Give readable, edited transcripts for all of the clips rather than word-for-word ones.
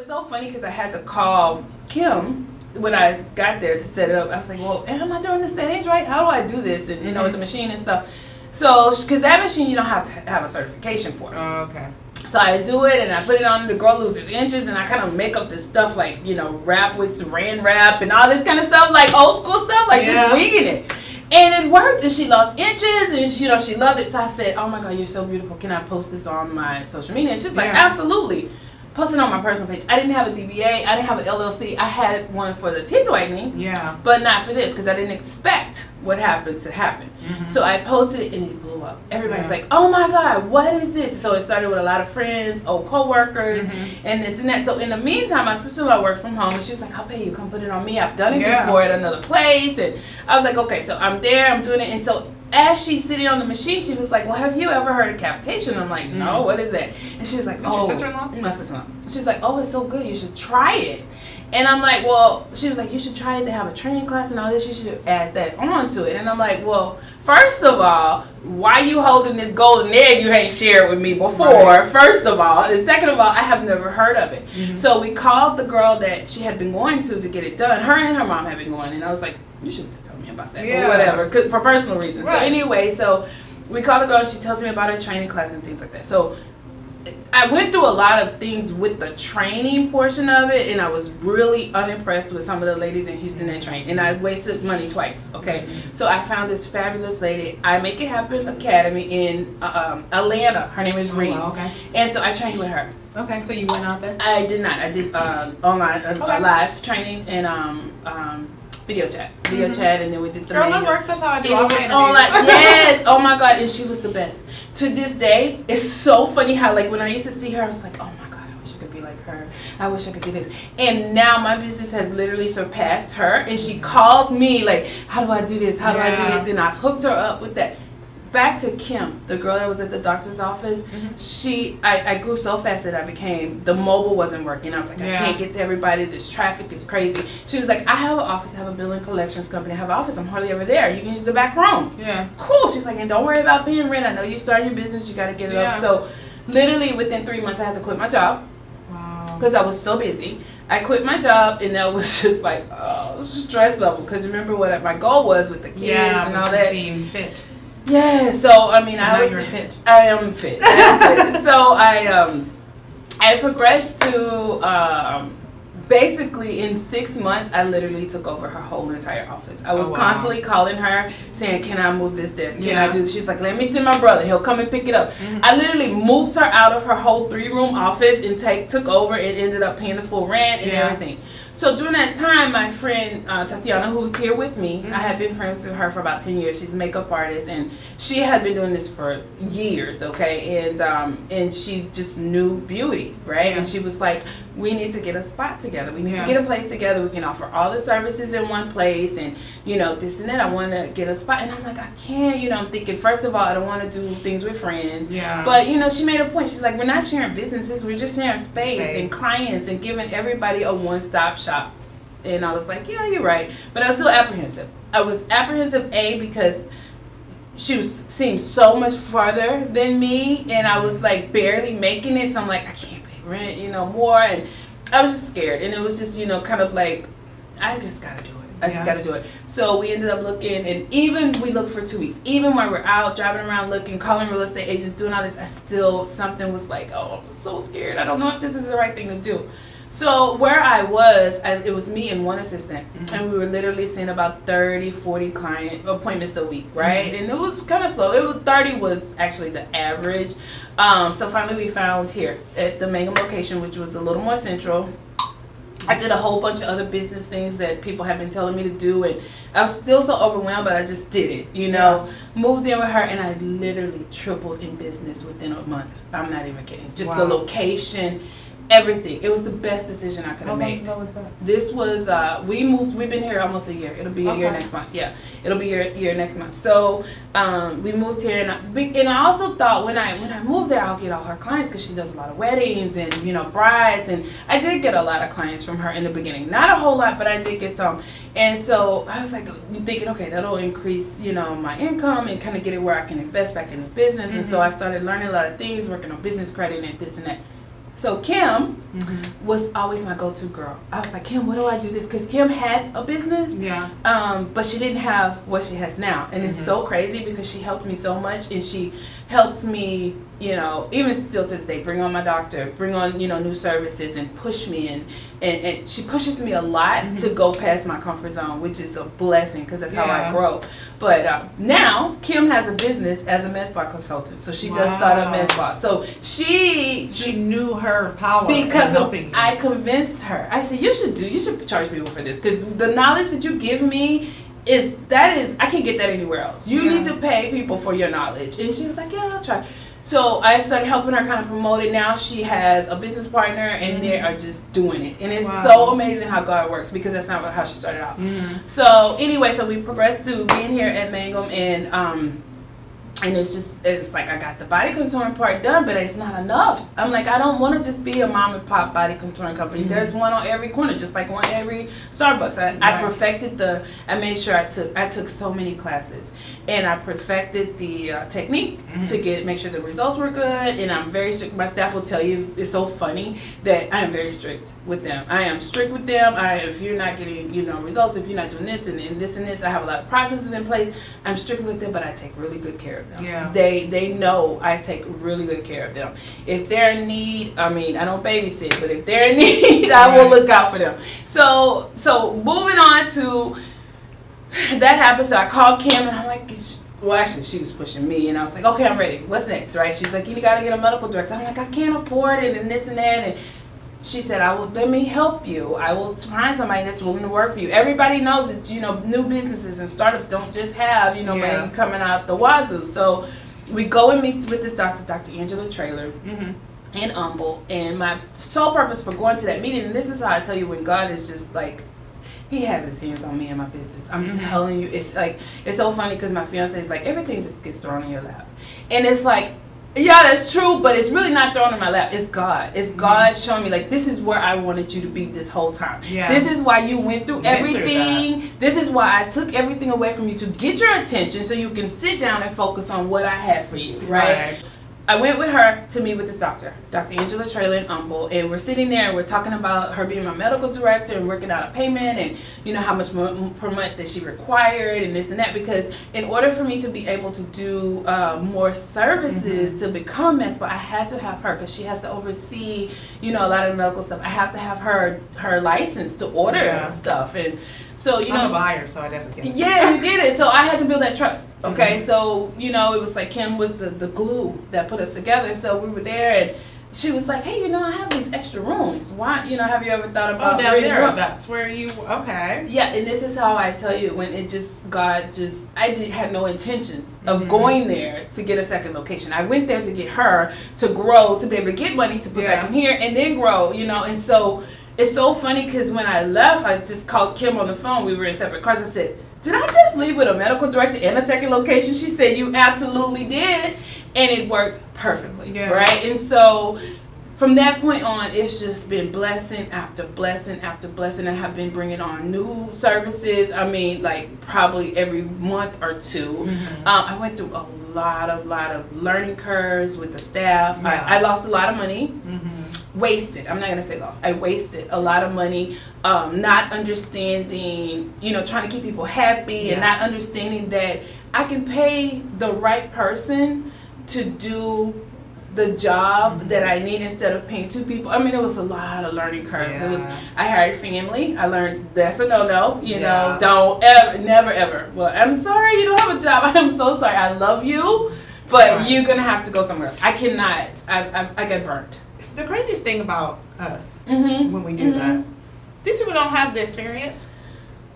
it's so funny because I had to call Kim when I got there to set it up. I was like, well, am I doing the settings right? How do I do this? And you know, with the machine and stuff. So, because that machine you don't have to have a certification for. Oh, okay. So I do it and I put it on. The girl loses inches and I kind of make up this stuff like, you know, wrap with saran wrap and all this kind of stuff, like old school stuff, like just winging it. And it worked, and she lost inches, and she, you know, she loved it. So I said, "Oh my God, you're so beautiful. Can I post this on my social media?" And she's like, "Absolutely." Post it on my personal page. I didn't have a DBA. I didn't have an LLC. I had one for the teeth whitening. Yeah. But not for this because I didn't expect what happened to happen. Mm-hmm. So I posted it and it blew up. Everybody's like, "Oh my God, what is this?" So it started with a lot of friends, old coworkers, and this and that. So in the meantime, my sister-in-law worked from home and she was like, "I'll pay you. Come put it on me. I've done it before at another place." And I was like, "Okay." So I'm there. I'm doing it. And so as she's sitting on the machine, she was like, "Well, have you ever heard of cavitation?" I'm like, "No, what is that?" And she was like, "Oh, your sister-in-law?" My sister-in-law. She's like, "Oh, it's so good. You should try it." And I'm like, well, she was like, "You should try it. They have a training class and all this. You should add that on to it." And I'm like, well, first of all, why you holding this golden egg you ain't shared with me before, first of all. And second of all, I have never heard of it. Mm-hmm. So we called the girl that she had been going to get it done. Her and her mom had been going. And I was like, "You should have told me about that." Or whatever, for personal reasons. So anyway, so we called the girl. She tells me about her training class and things like that. So I went through a lot of things with the training portion of it, and I was really unimpressed with some of the ladies in Houston that trained, and I wasted money twice. Okay, so I found this fabulous lady, I Make It Happen Academy in Atlanta. Her name is Reese, and so I trained with her. Okay, so you went out there? I did not. I did online, live training and video chat, and then we did the Girl, that works. That's how I do all my interviews. Yes, oh my God, and she was the best. To this day, it's so funny how, like, when I used to see her, I was like, "Oh my God, I wish I could be like her. I wish I could do this." And now my business has literally surpassed her, and she calls me like, "How do I do this? How do I do this?" And I've hooked her up with that. Back to Kim, the girl that was at the doctor's office. I grew so fast that I became, the mobile wasn't working. I was like, I can't get to everybody. This traffic is crazy. She was like, "I have an office. I have a billing collections company. I have an office. I'm hardly ever there. You can use the back room." Yeah. Cool. She's like, "And don't worry about paying rent. I know you're starting your business. You got to get it up." So literally within 3 months, I had to quit my job. Wow. Because I was so busy. I quit my job, and that was just like stress level. Because remember what my goal was with the kids and all that. To seem fit. Yeah, so I mean, you're fit. I am fit. So I progressed to basically in 6 months. I literally took over her whole entire office. I was constantly calling her saying, "Can I move this desk? Can I do this?" She's like, "Let me send my brother. He'll come and pick it up." I literally moved her out of her whole 3-room office and took over and ended up paying the full rent and everything. So during that time, my friend Tatiana, who's here with me, I had been friends with her for about 10 years. She's a makeup artist, and she had been doing this for years, and she just knew beauty, right? And she was like, "We need to get a spot together. We need to get a place together. We can offer all the services in one place, and, you know, this and that. I want to get a spot." And I'm like, "I can't." You know, I'm thinking, first of all, I don't want to do things with friends. Yeah. But, you know, she made a point. She's like, "We're not sharing businesses. We're just sharing space and clients and giving everybody a one-stop shop." And I was like, "Yeah, you're right." But I was still apprehensive. I was apprehensive, because she seemed so much farther than me, and I was like barely making it. So I'm like, I can't pay rent, you know, more. And I was just scared. And it was just, you know, kind of like, I just got to do it. I just got to do it. So we ended up looking, and even we looked for 2 weeks. Even when we're out driving around looking, calling real estate agents, doing all this, something was like, "Oh, I'm so scared. I don't know if this is the right thing to do." So where I was, it was me and one assistant, and we were literally seeing about 30, 40 client appointments a week, right? And it was kind of slow. 30 was actually the average. So finally we found here at the Mangum location, which was a little more central. I did a whole bunch of other business things that people have been telling me to do, and I was still so overwhelmed, but I just did it, you know. Moved in with her, and I literally tripled in business within a month. I'm not even kidding. Just the location, everything. It was the best decision I could have made. How long ago was that? This was, we've been here almost a year. It'll be a year next month. Yeah, it'll be a year next month. So we moved here, and I also thought when I moved there, I'll get all her clients, because she does a lot of weddings and, you know, brides. And I did get a lot of clients from her in the beginning. Not a whole lot, but I did get some. And so I was like thinking, okay, that'll increase, you know, my income and kind of get it where I can invest back in the business. And so I started learning a lot of things, working on business credit and this and that. So Kim was always my go-to girl. I was like, Kim, what do I do this? Because Kim had a business, but she didn't have what she has now. And it's so crazy because she helped me so much, and she helped me, you know, even still to this day, bring on my doctor, bring on, you know, new services, and push me. And she pushes me a lot to go past my comfort zone, which is a blessing because that's how I grow. But now Kim has a business as a medspa consultant, so she does start up medspa. So she knew her power because helping you. I convinced her. I said, you should charge people for this, because the knowledge that you give me is I can't get that anywhere else. You need to pay people for your knowledge. And she was like, yeah, I'll try. So I started helping her kind of promote it. Now she has a business partner, and they are just doing it. And it's so amazing how God works, because that's not how she started out. So anyway, so we progressed to being here at Mangum, and it's like I got the body contouring part done, but it's not enough. I'm like, I don't want to just be a mom and pop body contouring company. There's one on every corner, just like one every Starbucks. I perfected I made sure I took so many classes, and I perfected the technique to make sure the results were good. And I'm very strict. My staff will tell you, it's so funny that I am very strict with them. I am strict with them. If you're not getting, you know, results, if you're not doing this and this and this, I have a lot of processes in place. I'm strict with them, but I take really good care of them. Yeah. They know I take really good care of them. If they're in need, I mean, I don't babysit, but if they're in need, I will look out for them. So moving on to that happened. So I called Kim, and I'm like, well, actually, she was pushing me, and I was like, okay, I'm ready. What's next, right? She's like, you got to get a medical director. I'm like, I can't afford it, and this and that, and she said, let me help you. I will find somebody that's willing to work for you. Everybody knows that, you know, new businesses and startups don't just have, you know, money coming out the wazoo. So we go and meet with this doctor, Dr. Angela Traylor, in Humble. And my sole purpose for going to that meeting, and this is how I tell you when God is just like, he has his hands on me and my business. I'm telling you, it's like, it's so funny because my fiance is like, everything just gets thrown in your lap. And it's like, yeah, that's true, but it's really not thrown in my lap. It's God. It's God showing me, like, this is where I wanted you to be this whole time. Yeah. This is why you went through everything. This is why I took everything away from you, to get your attention so you can sit down and focus on what I had for you, right? I went with her to meet with this doctor, Dr. Angela Traylor in Humble, and we're sitting there and we're talking about her being my medical director and working out a payment, and you know how much per month that she required and this and that, because in order for me to be able to do more services to become a medspa, I had to have her, because she has to oversee, you know, a lot of the medical stuff. I have to have her license to order stuff. And so, you know, I'm a buyer, so I definitely get it. Yeah, you get it. So I had to build that trust. Okay, so you know, it was like Kim was the glue that put us together. So we were there, and she was like, "Hey, you know, I have these extra rooms. Why? You know, have you ever thought about down there? That's where you Yeah, and this is how I tell you, when I had no intentions of going there to get a second location. I went there to get her to grow, to be able to get money to put back in here, and then grow. You know, and so. It's so funny because when I left, I just called Kim on the phone. We were in separate cars. I said, did I just leave with a medical director and a second location? She said, you absolutely did. And it worked perfectly, right? And so from that point on, it's just been blessing after blessing after blessing. I have been bringing on new services. I mean, like probably every month or two. I went through a lot of learning curves with the staff. I lost a lot of money. Wasted. I'm not going to say lost. I wasted a lot of money not understanding, you know, trying to keep people happy and not understanding that I can pay the right person to do the job that I need instead of paying two people. I mean, it was a lot of learning curves. I hired family. I learned that's a no-no. You know, don't ever, never ever. Well, I'm sorry you don't have a job. I'm so sorry. I love you, but you're going to have to go somewhere else. I cannot. I get burnt. The craziest thing about us when we do that, these people don't have the experience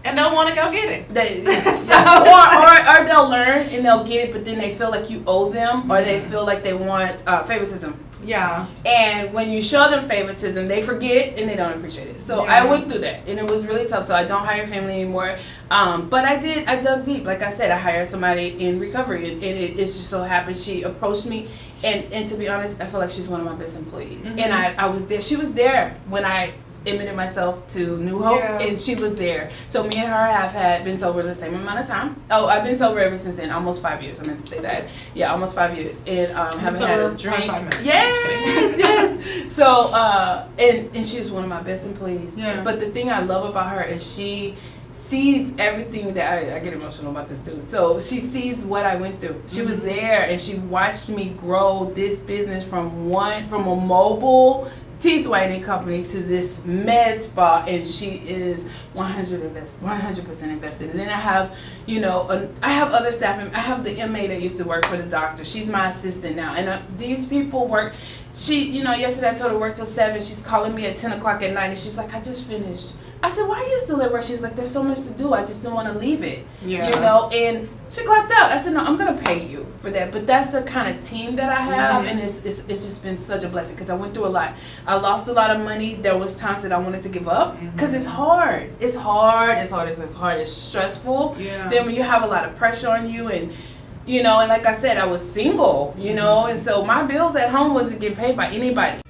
and don't want to go get it. Or they'll learn and they'll get it, but then they feel like you owe them, or they feel like they want favoritism. Yeah. And when you show them favoritism, they forget and they don't appreciate it. So I went through that, and it was really tough. So I don't hire family anymore. But I dug deep. Like I said, I hired somebody in recovery, and it just so happened she approached me. And to be honest, I feel like she's one of my best employees. And I was there. She was there when I admitted myself to New Hope, and she was there. So me and her have been sober the same amount of time. Oh, I've been sober ever since then, almost 5 years. I meant to say that. Yeah, almost 5 years, and haven't had a drink. Yes. So and she was one of my best employees. Yeah. But the thing I love about her is she sees everything that I get emotional about this too. So she sees what I went through. She was there and she watched me grow this business from a mobile teeth whitening company to this med spa, and she is 100% invested. And then I have, I have other staff. I have the MA that used to work for the doctor. She's my assistant now, and these people work. She, yesterday I told her work till 7. She's calling me at 10 o'clock at night, and she's like, I just finished. I said, why are you still at work? She was like, there's so much to do. I just didn't want to leave it. Yeah. And she clocked out. I said, no, I'm going to pay you for that. But that's the kind of team that I have, and it's just been such a blessing because I went through a lot. I lost a lot of money. There was times that I wanted to give up because it's hard. It's hard. It's stressful. Yeah. Then when you have a lot of pressure on you and, and like I said, I was single, and so my bills at home wasn't getting paid by anybody.